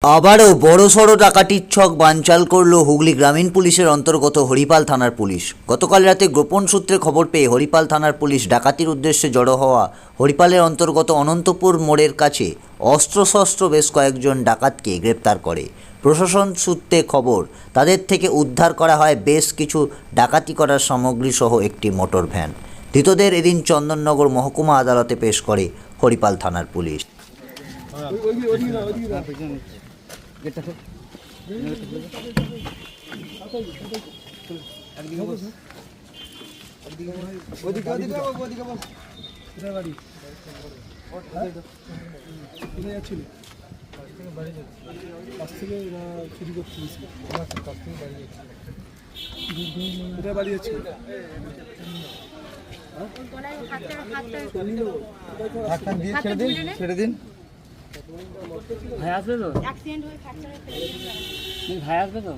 আবারও বড়সড় ডাকাতির ছক বানচাল করল হুগলি গ্রামীণ পুলিশের অন্তর্গত হরিপাল থানার পুলিশ। গতকাল রাতে গোপন সূত্রে খবর পেয়ে হরিপাল থানার পুলিশ ডাকাতির উদ্দেশ্যে জড়ো হওয়া হরিপালের অন্তর্গত অনন্তপুর মোড়ের কাছে অস্ত্রশস্ত্র বেশ কয়েকজন ডাকাতকে গ্রেপ্তার করে। প্রশাসন সূত্রে খবর, তাদের থেকে উদ্ধার করা হয় বেশ কিছু ডাকাতি করার সামগ্রী সহ একটি মোটর ভ্যান। ধৃতদের এদিন চন্দননগর মহকুমা আদালতে পেশ করে হরিপাল থানার পুলিশ। ছেড়ে দিন ভাই আসবে তো? ভাই আসবে তো?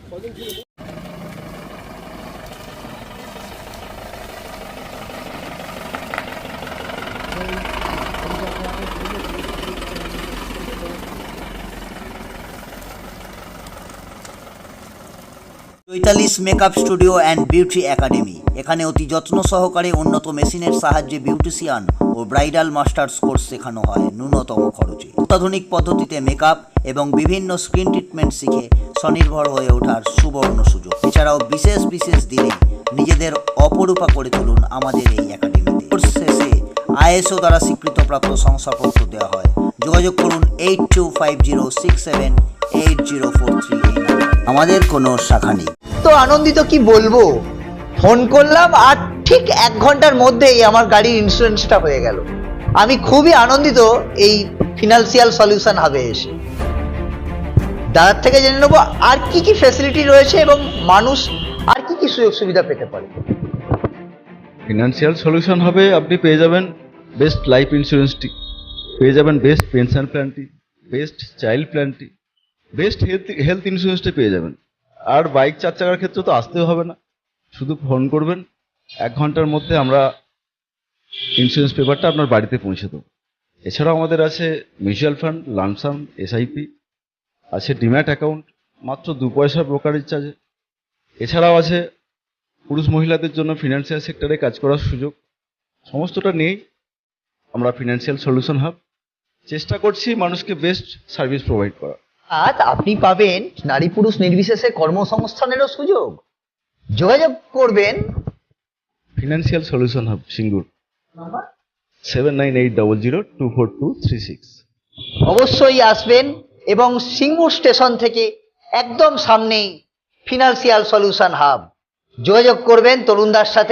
Chaitali's makeup studio and beauty academy. এখানে অতি যত্ন সহকারে উন্নত মেশিনের সাহায্যে বিউটিশিয়ান ও ব্রাইডাল মাস্টার্স কোর্স শেখানো হয় ন্যূনতম খরচে। অত্যাধুনিক পদ্ধতিতে মেকআপ এবং বিভিন্ন স্কিন ট্রিটমেন্ট শিখে স্বনির্ভর হয়ে ওঠার সুবর্ণ সুযোগ। এছাড়াও বিশেষ বিশেষ দিনে নিজেদের অপরূপা করে তুলুন আমাদের এই একাডেমিতে। কোর্স শেষে ISO দ্বারা স্বীকৃতপ্রাপ্ত শংসাপত্র দেওয়া হয়। যোগাযোগ করুন 8250678043 এই নাম্বারে। আমাদের কোনো শাখা নেই। তো আনন্দিত কি বলবো, ফোন করলাম আর ঠিক 1 ঘন্টার মধ্যেই আমার গাড়ির ইন্স্যুরেন্সটা হয়ে গেল। আমি খুবই আনন্দিত এই ফিনান্সিয়াল সলিউশন হাবে এসে। দাদার থেকে জেনে নেবো আর কি কি ফ্যাসিলিটি রয়েছে এবং মানুষ আর কি কি সুযোগ সুবিধা পেতে পারে। ফিনান্সিয়াল সলিউশন হবে, আপনি পেয়ে যাবেন বেস্ট লাইফ ইন্স্যুরেন্সটি, পেয়ে যাবেন বেস্ট পেনশন প্ল্যানটি, বেস্ট চাইল্ড প্ল্যানটি, বেস্ট হেলথ ইন্স্যুরেন্সটি পেয়ে যাবেন। আর বাইক 4 চাকার ক্ষেত্রে তো আসতেও হবে না, শুধু ফোন করবেন, 1 ঘন্টার মধ্যে আমরা ইন্স্যুরেন্স পেপারটা আপনার বাড়িতে পৌঁছে দেবো। এছাড়াও আমাদের আছে মিউচুয়াল ফান্ড, লামসাম, SIP, আছে ডিম্যাট অ্যাকাউন্ট মাত্র 2 পয়সা ব্রোকারেজ চার্জে। এছাড়াও আছে পুরুষ মহিলাদের জন্য ফিনান্সিয়াল সেক্টরে কাজ করার সুযোগ। সমস্তটা নিয়েই আমরা ফিনান্সিয়াল সলিউশন হাব চেষ্টা করছি মানুষকে বেস্ট সার্ভিস প্রোভাইড করা। আর আপনি পাবেন নারী পুরুষ নির্বিশেষে কর্মসংস্থানেরও সুযোগ। যোগাযোগ করবেন ফিনান্সিয়াল সলিউশন হাব, সিঙ্গুর, 7980024236। অবশ্যই আসবেন এবং সিঙ্গুর স্টেশন থেকে একদম সামনেই ফিনান্সিয়াল সলিউশন হাব। যোগাযোগ করবেন তরুণদার সাথে।